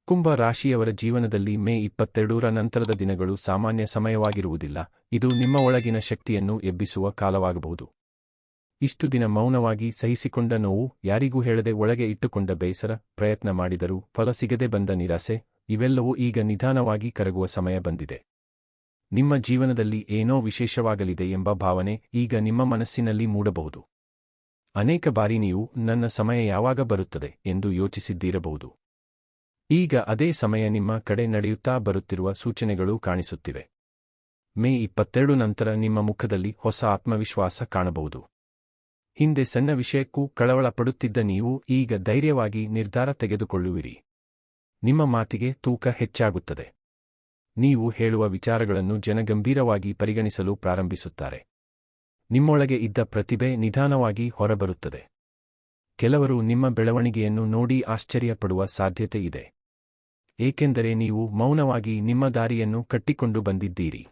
ಕುಂಭ ರಾಶಿಯವರ ಜೀವನದಲ್ಲಿ ಮೇ 22ರ ನಂತರದ ದಿನಗಳು ಸಾಮಾನ್ಯ ಸಮಯವಾಗಿರುವುದಿಲ್ಲ. ಇದು ನಿಮ್ಮ ಒಳಗಿನ ಶಕ್ತಿಯನ್ನು ಎಬ್ಬಿಸುವ ಕಾಲವಾಗಬಹುದು. ಇಷ್ಟು ದಿನ ಮೌನವಾಗಿ ಸಹಿಸಿಕೊಂಡ ನೋವು, ಯಾರಿಗೂ ಹೇಳದೆ ಒಳಗೆ ಇಟ್ಟುಕೊಂಡ ಬೇಸರ, ಪ್ರಯತ್ನ ಮಾಡಿದರೂ ಫಲ ಸಿಗದೆ ಬಂದ ನಿರಾಸೆ, ಇವೆಲ್ಲವೂ ಈಗ ನಿಧಾನವಾಗಿ ಕರಗುವ ಸಮಯ ಬಂದಿದೆ. ನಿಮ್ಮ ಜೀವನದಲ್ಲಿ ಏನೋ ವಿಶೇಷವಾಗಲಿದೆ ಎಂಬ ಭಾವನೆ ಈಗ ನಿಮ್ಮ ಮನಸ್ಸಿನಲ್ಲಿ ಮೂಡಬಹುದು. ಅನೇಕ ಬಾರಿ ನೀವು ನನ್ನ ಸಮಯ ಯಾವಾಗ ಬರುತ್ತದೆ ಎಂದು ಯೋಚಿಸಿದ್ದೀರಬಹುದು. ಈಗ ಅದೇ ಸಮಯ ನಿಮ್ಮ ಕಡೆ ನಡೆಯುತ್ತಾ ಬರುತ್ತಿರುವ ಸೂಚನೆಗಳು ಕಾಣಿಸುತ್ತಿವೆ. ಮೇ 22 ನಂತರ ನಿಮ್ಮ ಮುಖದಲ್ಲಿ ಹೊಸ ಆತ್ಮವಿಶ್ವಾಸ ಕಾಣಬಹುದು. ಹಿಂದೆ ಸಣ್ಣ ವಿಷಯಕ್ಕೂ ಕಳವಳ ಪಡುತ್ತಿದ್ದ ನೀವು ಈಗ ಧೈರ್ಯವಾಗಿ ನಿರ್ಧಾರ ತೆಗೆದುಕೊಳ್ಳುವಿರಿ. ನಿಮ್ಮ ಮಾತಿಗೆ ತೂಕ ಹೆಚ್ಚಾಗುತ್ತದೆ. ನೀವು ಹೇಳುವ ವಿಚಾರಗಳನ್ನು ಜನ ಗಂಭೀರವಾಗಿ ಪರಿಗಣಿಸಲು ಪ್ರಾರಂಭಿಸುತ್ತಾರೆ. ನಿಮ್ಮೊಳಗೆ ಇದ್ದ ಪ್ರತಿಭೆ ನಿಧಾನವಾಗಿ ಹೊರಬರುತ್ತದೆ. ಕೆಲವರು ನಿಮ್ಮ ಬೆಳವಣಿಗೆಯನ್ನು ನೋಡಿ ಆಶ್ಚರ್ಯಪಡುವ ಸಾಧ್ಯತೆ ಇದೆ. ಏಕೆಂದರೆ ನೀವು ಮೌನವಾಗಿ ನಿಮ್ಮ ದಾರಿಯನ್ನು ಕಟ್ಟಿಕೊಂಡು ಬಂದಿದ್ದೀರಿ.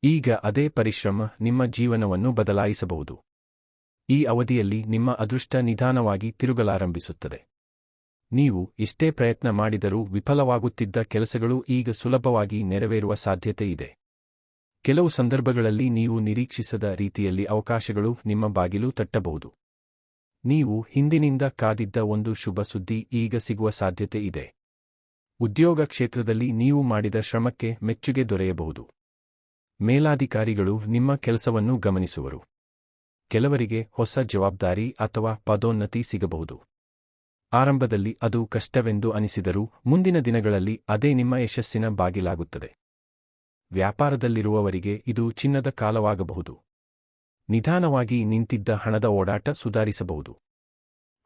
ಈಗ ಅದೇ ಪರಿಶ್ರಮ ನಿಮ್ಮ ಜೀವನವನ್ನು ಬದಲಾಯಿಸಬಹುದು. ಈ ಅವಧಿಯಲ್ಲಿ ನಿಮ್ಮ ಅದೃಷ್ಟ ನಿಧಾನವಾಗಿ ತಿರುಗಲಾರಂಭಿಸುತ್ತದೆ. ನೀವು ಎಷ್ಟೇ ಪ್ರಯತ್ನ ಮಾಡಿದರೂ ವಿಫಲವಾಗುತ್ತಿದ್ದ ಕೆಲಸಗಳು ಈಗ ಸುಲಭವಾಗಿ ನೆರವೇರುವ ಸಾಧ್ಯತೆ ಇದೆ. ಕೆಲವು ಸಂದರ್ಭಗಳಲ್ಲಿ ನೀವು ನಿರೀಕ್ಷಿಸದ ರೀತಿಯಲ್ಲಿ ಅವಕಾಶಗಳು ನಿಮ್ಮ ಬಾಗಿಲು ತಟ್ಟಬಹುದು. ನೀವು ಹಿಂದಿನಿಂದ ಕಾದಿದ್ದ ಒಂದು ಶುಭ ಸುದ್ದಿ ಈಗ ಸಿಗುವ ಸಾಧ್ಯತೆ ಇದೆ. ಉದ್ಯೋಗ ಕ್ಷೇತ್ರದಲ್ಲಿ ನೀವು ಮಾಡಿದ ಶ್ರಮಕ್ಕೆ ಮೆಚ್ಚುಗೆ ದೊರೆಯಬಹುದು. ಮೇಲಾಧಿಕಾರಿಗಳು ನಿಮ್ಮ ಕೆಲಸವನ್ನು ಗಮನಿಸುವರು. ಕೆಲವರಿಗೆ ಹೊಸ ಜವಾಬ್ದಾರಿ ಅಥವಾ ಪದೋನ್ನತಿ ಸಿಗಬಹುದು. ಆರಂಭದಲ್ಲಿ ಅದು ಕಷ್ಟವೆಂದು ಅನಿಸಿದರೂ ಮುಂದಿನ ದಿನಗಳಲ್ಲಿ ಅದೇ ನಿಮ್ಮ ಯಶಸ್ಸಿನ ಬಾಗಿಲಾಗುತ್ತದೆ. ವ್ಯಾಪಾರದಲ್ಲಿರುವವರಿಗೆ ಇದು ಚಿನ್ನದ ಕಾಲವಾಗಬಹುದು. ನಿಧಾನವಾಗಿ ನಿಂತಿದ್ದ ಹಣದ ಓಡಾಟ ಸುಧಾರಿಸಬಹುದು.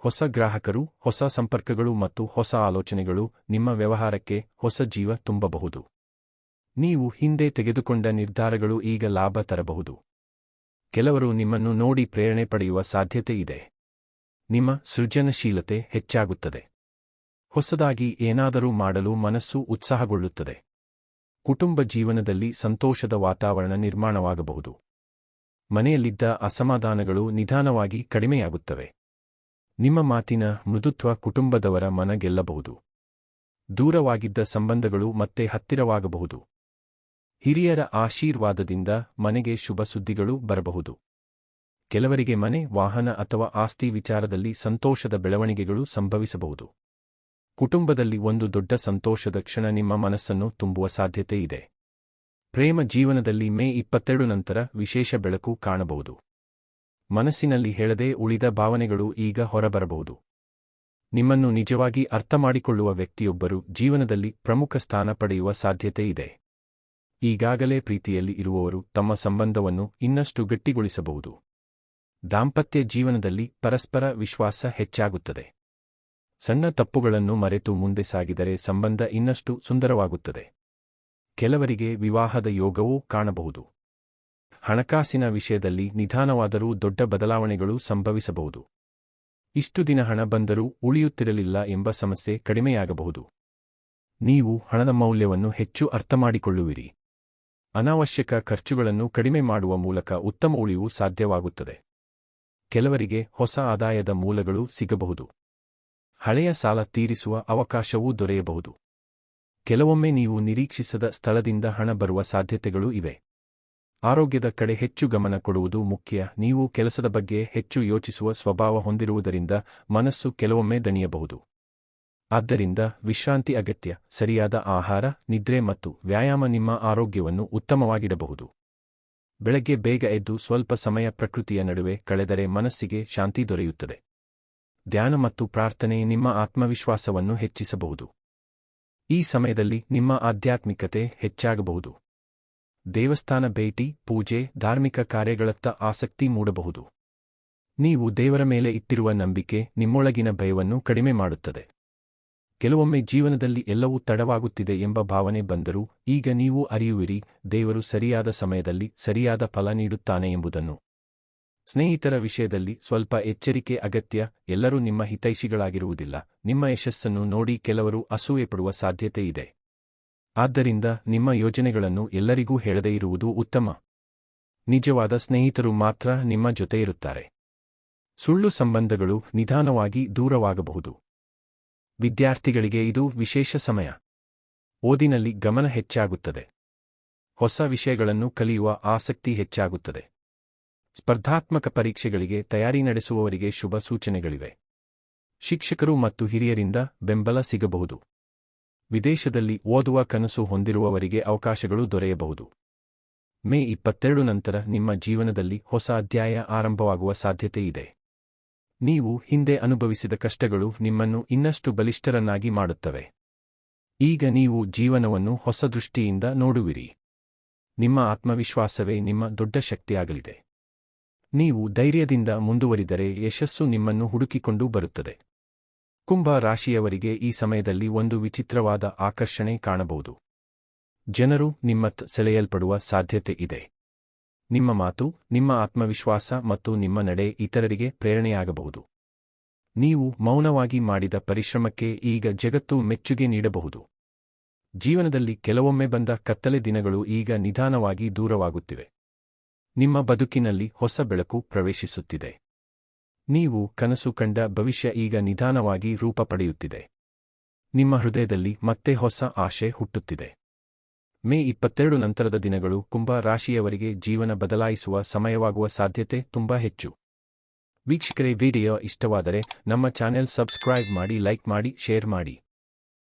ಹೊಸ ಗ್ರಾಹಕರು, ಹೊಸ ಸಂಪರ್ಕಗಳು ಮತ್ತು ಹೊಸ ಆಲೋಚನೆಗಳು ನಿಮ್ಮ ವ್ಯವಹಾರಕ್ಕೆ ಹೊಸ ಜೀವ ತುಂಬಬಹುದು. ನೀವು ಹಿಂದೆ ತೆಗೆದುಕೊಂಡ ನಿರ್ಧಾರಗಳು ಈಗ ಲಾಭ ತರಬಹುದು. ಕೆಲವರು ನಿಮ್ಮನ್ನು ನೋಡಿ ಪ್ರೇರಣೆ ಪಡೆಯುವ ಸಾಧ್ಯತೆ ಇದೆ. ನಿಮ್ಮ ಸೃಜನಶೀಲತೆ ಹೆಚ್ಚಾಗುತ್ತದೆ. ಹೊಸದಾಗಿ ಏನಾದರೂ ಮಾಡಲು ಮನಸ್ಸು ಉತ್ಸಾಹಗೊಳ್ಳುತ್ತದೆ. ಕುಟುಂಬ ಜೀವನದಲ್ಲಿ ಸಂತೋಷದ ವಾತಾವರಣ ನಿರ್ಮಾಣವಾಗಬಹುದು. ಮನೆಯಲ್ಲಿದ್ದ ಅಸಮಾಧಾನಗಳು ನಿಧಾನವಾಗಿ ಕಡಿಮೆಯಾಗುತ್ತವೆ. ನಿಮ್ಮ ಮಾತಿನ ಮೃದುತ್ವ ಕುಟುಂಬದವರ ಮನ ಗೆಲ್ಲಬಹುದು. ದೂರವಾಗಿದ್ದ ಸಂಬಂಧಗಳು ಮತ್ತೆ ಹತ್ತಿರವಾಗಬಹುದು. ಹಿರಿಯರ ಆಶೀರ್ವಾದದಿಂದ ಮನೆಗೆ ಶುಭ ಸುದ್ದಿಗಳು ಬರಬಹುದು. ಕೆಲವರಿಗೆ ಮನೆ, ವಾಹನ ಅಥವಾ ಆಸ್ತಿ ವಿಚಾರದಲ್ಲಿ ಸಂತೋಷದ ಬೆಳವಣಿಗೆಗಳು ಸಂಭವಿಸಬಹುದು. ಕುಟುಂಬದಲ್ಲಿ ಒಂದು ದೊಡ್ಡ ಸಂತೋಷದ ಕ್ಷಣ ನಿಮ್ಮ ಮನಸ್ಸನ್ನು ತುಂಬುವ ಸಾಧ್ಯತೆ ಇದೆ. ಪ್ರೇಮ ಜೀವನದಲ್ಲಿ ಮೇ 22 ನಂತರ ವಿಶೇಷ ಬೆಳಕು ಕಾಣಬಹುದು. ಮನಸ್ಸಿನಲ್ಲಿ ಹೇಳದೆ ಉಳಿದ ಭಾವನೆಗಳು ಈಗ ಹೊರಬರಬಹುದು. ನಿಮ್ಮನ್ನು ನಿಜವಾಗಿ ಅರ್ಥಮಾಡಿಕೊಳ್ಳುವ ವ್ಯಕ್ತಿಯೊಬ್ಬರು ಜೀವನದಲ್ಲಿ ಪ್ರಮುಖ ಸ್ಥಾನ ಪಡೆಯುವ ಸಾಧ್ಯತೆ ಇದೆ. ಈಗಾಗಲೇ ಪ್ರೀತಿಯಲ್ಲಿ ಇರುವವರು ತಮ್ಮ ಸಂಬಂಧವನ್ನು ಇನ್ನಷ್ಟು ಗಟ್ಟಿಗೊಳಿಸಬಹುದು. ದಾಂಪತ್ಯ ಜೀವನದಲ್ಲಿ ಪರಸ್ಪರ ವಿಶ್ವಾಸ ಹೆಚ್ಚಾಗುತ್ತದೆ. ಸಣ್ಣ ತಪ್ಪುಗಳನ್ನು ಮರೆತು ಮುಂದೆ ಸಾಗಿದರೆ ಸಂಬಂಧ ಇನ್ನಷ್ಟು ಸುಂದರವಾಗುತ್ತದೆ. ಕೆಲವರಿಗೆ ವಿವಾಹದ ಯೋಗವೂ ಕಾಣಬಹುದು. ಹಣಕಾಸಿನ ವಿಷಯದಲ್ಲಿ ನಿಧಾನವಾದರೂ ದೊಡ್ಡ ಬದಲಾವಣೆಗಳು ಸಂಭವಿಸಬಹುದು. ಇಷ್ಟು ದಿನ ಹಣ ಬಂದರೂ ಉಳಿಯುತ್ತಿರಲಿಲ್ಲ ಎಂಬ ಸಮಸ್ಯೆ ಕಡಿಮೆಯಾಗಬಹುದು. ನೀವು ಹಣದ ಮೌಲ್ಯವನ್ನು ಹೆಚ್ಚು ಅರ್ಥಮಾಡಿಕೊಳ್ಳುವಿರಿ. ಅನಾವಶ್ಯಕ ಖರ್ಚುಗಳನ್ನು ಕಡಿಮೆ ಮಾಡುವ ಮೂಲಕ ಉತ್ತಮ ಉಳಿವು ಸಾಧ್ಯವಾಗುತ್ತದೆ. ಕೆಲವರಿಗೆ ಹೊಸ ಆದಾಯದ ಮೂಲಗಳು ಸಿಗಬಹುದು. ಹಳೆಯ ಸಾಲ ತೀರಿಸುವ ಅವಕಾಶವೂ ದೊರೆಯಬಹುದು. ಕೆಲವೊಮ್ಮೆ ನೀವು ನಿರೀಕ್ಷಿಸದ ಸ್ಥಳದಿಂದ ಹಣ ಬರುವ ಸಾಧ್ಯತೆಗಳೂ ಇವೆ. ಆರೋಗ್ಯದ ಕಡೆ ಹೆಚ್ಚು ಗಮನ ಕೊಡುವುದು ಮುಖ್ಯ. ನೀವು ಕೆಲಸದ ಬಗ್ಗೆ ಹೆಚ್ಚು ಯೋಚಿಸುವ ಸ್ವಭಾವ ಹೊಂದಿರುವುದರಿಂದ ಮನಸ್ಸು ಕೆಲವೊಮ್ಮೆ ದಣಿಯಬಹುದು. ಆದ್ದರಿಂದ ವಿಶ್ರಾಂತಿ ಅಗತ್ಯ. ಸರಿಯಾದ ಆಹಾರ, ನಿದ್ರೆ ಮತ್ತು ವ್ಯಾಯಾಮ ನಿಮ್ಮ ಆರೋಗ್ಯವನ್ನು ಉತ್ತಮವಾಗಿಡಬಹುದು. ಬೆಳಗ್ಗೆ ಬೇಗ ಎದ್ದು ಸ್ವಲ್ಪ ಸಮಯ ಪ್ರಕೃತಿಯ ನಡುವೆ ಕಳೆದರೆ ಮನಸ್ಸಿಗೆ ಶಾಂತಿ ದೊರೆಯುತ್ತದೆ. ಧ್ಯಾನ ಮತ್ತು ಪ್ರಾರ್ಥನೆ ನಿಮ್ಮ ಆತ್ಮವಿಶ್ವಾಸವನ್ನು ಹೆಚ್ಚಿಸಬಹುದು. ಈ ಸಮಯದಲ್ಲಿ ನಿಮ್ಮ ಆಧ್ಯಾತ್ಮಿಕತೆ ಹೆಚ್ಚಾಗಬಹುದು. ದೇವಸ್ಥಾನ ಭೇಟಿ, ಪೂಜೆ, ಧಾರ್ಮಿಕ ಕಾರ್ಯಗಳತ್ತ ಆಸಕ್ತಿ ಮೂಡಬಹುದು. ನೀವು ದೇವರ ಮೇಲೆ ಇಟ್ಟಿರುವ ನಂಬಿಕೆ ನಿಮ್ಮೊಳಗಿನ ಭಯವನ್ನು ಕಡಿಮೆ ಮಾಡುತ್ತದೆ. ಕೆಲವೊಮ್ಮೆ ಜೀವನದಲ್ಲಿ ಎಲ್ಲವೂ ತಡವಾಗುತ್ತಿದೆ ಎಂಬ ಭಾವನೆ ಬಂದರೂ ಈಗ ನೀವು ಅರಿಯುವಿರಿ, ದೇವರು ಸರಿಯಾದ ಸಮಯದಲ್ಲಿ ಸರಿಯಾದ ಫಲ ನೀಡುತ್ತಾನೆ ಎಂಬುದನ್ನು. ಸ್ನೇಹಿತರ ವಿಷಯದಲ್ಲಿ ಸ್ವಲ್ಪ ಎಚ್ಚರಿಕೆ ಅಗತ್ಯ. ಎಲ್ಲರೂ ನಿಮ್ಮ ಹಿತೈಷಿಗಳಾಗಿರುವುದಿಲ್ಲ. ನಿಮ್ಮ ಯಶಸ್ಸನ್ನು ನೋಡಿ ಕೆಲವರು ಅಸೂಯೆಪಡುವ ಸಾಧ್ಯತೆ ಇದೆ. ಆದ್ದರಿಂದ ನಿಮ್ಮ ಯೋಜನೆಗಳನ್ನು ಎಲ್ಲರಿಗೂ ಹೇಳದೇ ಇರುವುದು ಉತ್ತಮ. ನಿಜವಾದ ಸ್ನೇಹಿತರು ಮಾತ್ರ ನಿಮ್ಮ ಜೊತೆ ಇರುತ್ತಾರೆ. ಸುಳ್ಳು ಸಂಬಂಧಗಳು ನಿಧಾನವಾಗಿ ದೂರವಾಗಬಹುದು. ವಿದ್ಯಾರ್ಥಿಗಳಿಗೆ ಇದು ವಿಶೇಷ ಸಮಯ. ಓದಿನಲ್ಲಿ ಗಮನ ಹೆಚ್ಚಾಗುತ್ತದೆ. ಹೊಸ ವಿಷಯಗಳನ್ನು ಕಲಿಯುವ ಆಸಕ್ತಿ ಹೆಚ್ಚಾಗುತ್ತದೆ. ಸ್ಪರ್ಧಾತ್ಮಕ ಪರೀಕ್ಷೆಗಳಿಗೆ ತಯಾರಿ ನಡೆಸುವವರಿಗೆ ಶುಭ ಸೂಚನೆಗಳಿವೆ. ಶಿಕ್ಷಕರು ಮತ್ತು ಹಿರಿಯರಿಂದ ಬೆಂಬಲ ಸಿಗಬಹುದು. ವಿದೇಶದಲ್ಲಿ ಓದುವ ಕನಸು ಹೊಂದಿರುವವರಿಗೆ ಅವಕಾಶಗಳು ದೊರೆಯಬಹುದು. ಮೇ 22 ನಂತರ ನಿಮ್ಮ ಜೀವನದಲ್ಲಿ ಹೊಸ ಅಧ್ಯಾಯ ಆರಂಭವಾಗುವ ಸಾಧ್ಯತೆ ಇದೆ. ನೀವು ಹಿಂದೆ ಅನುಭವಿಸಿದ ಕಷ್ಟಗಳು ನಿಮ್ಮನ್ನು ಇನ್ನಷ್ಟು ಬಲಿಷ್ಠರನ್ನಾಗಿ ಮಾಡುತ್ತವೆ. ಈಗ ನೀವು ಜೀವನವನ್ನು ಹೊಸ ದೃಷ್ಟಿಯಿಂದ ನೋಡುವಿರಿ. ನಿಮ್ಮ ಆತ್ಮವಿಶ್ವಾಸವೇ ನಿಮ್ಮ ದೊಡ್ಡ ಶಕ್ತಿಯಾಗಲಿದೆ. ನೀವು ಧೈರ್ಯದಿಂದ ಮುಂದುವರಿದರೆ ಯಶಸ್ಸು ನಿಮ್ಮನ್ನು ಹುಡುಕಿಕೊಂಡು ಬರುತ್ತದೆ. ಕುಂಭ ರಾಶಿಯವರಿಗೆ ಈ ಸಮಯದಲ್ಲಿ ಒಂದು ವಿಚಿತ್ರವಾದ ಆಕರ್ಷಣೆ ಕಾಣಬಹುದು. ಜನರು ನಿಮ್ಮತ್ತ ಸೆಳೆಯಲ್ಪಡುವ ಸಾಧ್ಯತೆ ಇದೆ. ನಿಮ್ಮ ಮಾತು, ನಿಮ್ಮ ಆತ್ಮವಿಶ್ವಾಸ ಮತ್ತು ನಿಮ್ಮ ನಡೆ ಇತರರಿಗೆ ಪ್ರೇರಣೆಯಾಗಬಹುದು. ನೀವು ಮೌನವಾಗಿ ಮಾಡಿದ ಪರಿಶ್ರಮಕ್ಕೆ ಈಗ ಜಗತ್ತು ಮೆಚ್ಚುಗೆ ನೀಡಬಹುದು. ಜೀವನದಲ್ಲಿ ಕೆಲವೊಮ್ಮೆ ಬಂದ ಕತ್ತಲೆ ದಿನಗಳು ಈಗ ನಿಧಾನವಾಗಿ ದೂರವಾಗುತ್ತಿವೆ. ನಿಮ್ಮ ಬದುಕಿನಲ್ಲಿ ಹೊಸ ಬೆಳಕು ಪ್ರವೇಶಿಸುತ್ತಿದೆ. ನೀವು ಕನಸು ಕಂಡ ಭವಿಷ್ಯ ಈಗ ನಿಧಾನವಾಗಿ ರೂಪ ಪಡೆಯುತ್ತಿದೆ. ನಿಮ್ಮ ಹೃದಯದಲ್ಲಿ ಮತ್ತೆ ಹೊಸ ಆಶೆ ಹುಟ್ಟುತ್ತಿದೆ. ಮೇ 22 ನಂತರದ ದಿನಗಳು ಕುಂಭ ರಾಶಿಯವರಿಗೆ ಜೀವನ ಬದಲಾಯಿಸುವ ಸಮಯವಾಗುವ ಸಾಧ್ಯತೆ ತುಂಬಾ ಹೆಚ್ಚು. ವೀಕ್ಷಕರೇ, ವಿಡಿಯೋ ಇಷ್ಟವಾದರೆ ನಮ್ಮ ಚಾನೆಲ್ ಸಬ್ಸ್ಕ್ರೈಬ್ ಮಾಡಿ, ಲೈಕ್ ಮಾಡಿ, ಶೇರ್ ಮಾಡಿ.